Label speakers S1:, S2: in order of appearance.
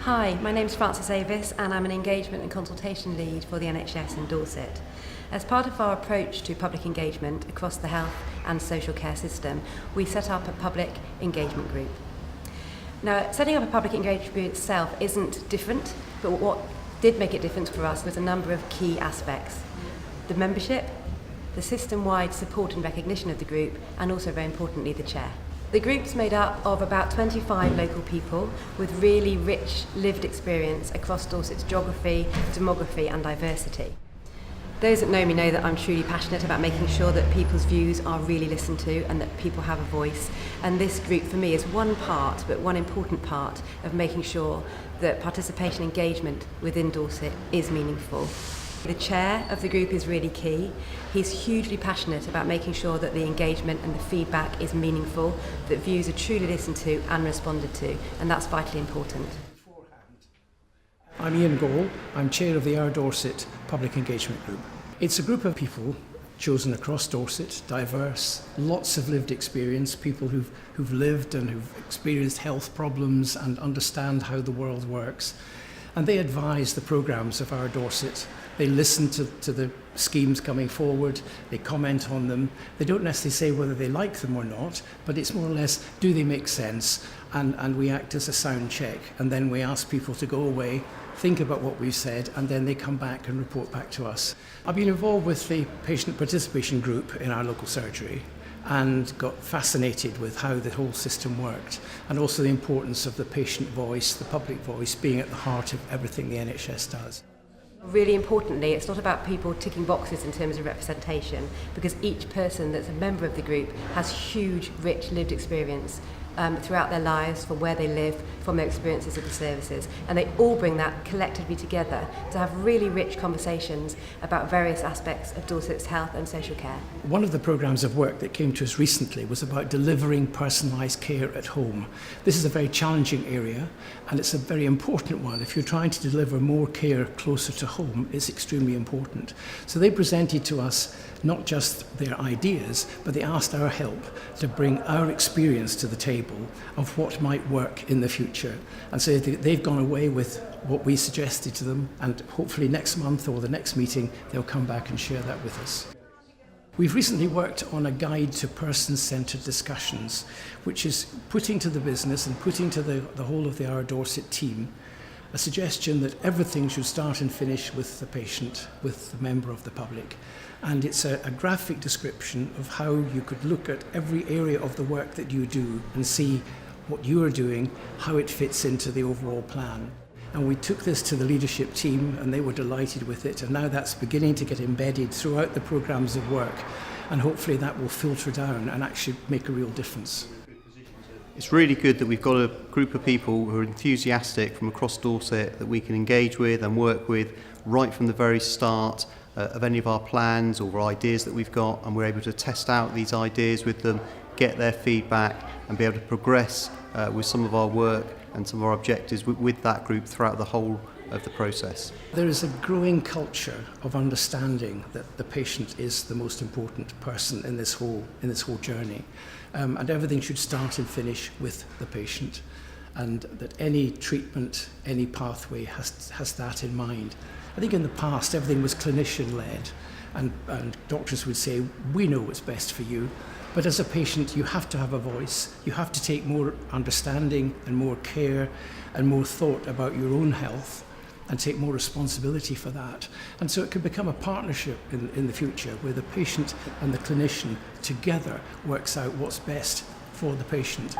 S1: Hi, my name's Frances Avis and I'm an engagement and consultation lead for the NHS in Dorset. As part of our approach to public engagement across the health and social care system, we set up a public engagement group. Now, setting up a public engagement group itself isn't different, but what did make it different for us was a number of key aspects. The membership, the system-wide support and recognition of the group, and also very importantly, the chair. The group's made up of about 25 local people with really rich lived experience across Dorset's geography, demography and diversity. Those that know me know that I'm truly passionate about making sure that people's views are really listened to and that people have a voice. And this group for me is one part, but one important part, of making sure that participation engagement within Dorset is meaningful. The chair of the group is really key. He's hugely passionate about making sure that the engagement and the feedback is meaningful, that views are truly listened to and responded to, and that's vitally important.
S2: I'm Ian Gall. I'm chair of the Our Dorset Public Engagement Group. It's a group of people chosen across Dorset, diverse, lots of lived experience, people who've lived and who've experienced health problems and understand how the world works. And they advise the programmes of Our Dorset. They listen to the schemes coming forward, they comment on them. They don't necessarily say whether they like them or not, but it's more or less, do they make sense? And we act as a sound check. And then we ask people to go away, think about what we've said, and then they come back and report back to us. I've been involved with the patient participation group in our local surgery and got fascinated with how the whole system worked, and also the importance of the patient voice, the public voice, being at the heart of everything the NHS does.
S1: Really importantly, it's not about people ticking boxes in terms of representation, because each person that's a member of the group has huge, rich lived experience throughout their lives, from where they live, from their experiences of the services, and they all bring that collectively together to have really rich conversations about various aspects of Dorset's health and social care.
S2: One of the programmes of work that came to us recently was about delivering personalised care at home. This is a very challenging area, and it's a very important one. If you're trying to deliver more care closer to home, it's extremely important. So they presented to us not just their ideas, but they asked our help to bring our experience to the table of what might work in the future. And so they've gone away with what we suggested to them, and hopefully next month or the next meeting they'll come back and share that with us. We've recently worked on a guide to person-centred discussions, which is putting to the business and putting to the whole of the Our Dorset team a suggestion that everything should start and finish with the patient, with the member of the public. And it's a graphic description of how you could look at every area of the work that you do and see what you are doing, how it fits into the overall plan. And we took this to the leadership team and they were delighted with it, and now that's beginning to get embedded throughout the programmes of work, and hopefully that will filter down and actually make a real difference.
S3: It's really good that we've got a group of people who are enthusiastic from across Dorset that we can engage with and work with right from the very start of any of our plans or ideas that we've got, and we're able to test out these ideas with them, get their feedback and be able to progress with some of our work and some of our objectives with that group throughout the whole of the process.
S2: There is a growing culture of understanding that the patient is the most important person in this whole journey, and everything should start and finish with the patient, and that any treatment, any pathway has that in mind. I think in the past everything was clinician-led, and doctors would say, we know what's best for you. But as a patient, you have to have a voice. You have to take more understanding and more care and more thought about your own health and take more responsibility for that. And so it could become a partnership in the future where the patient and the clinician together works out what's best for the patient.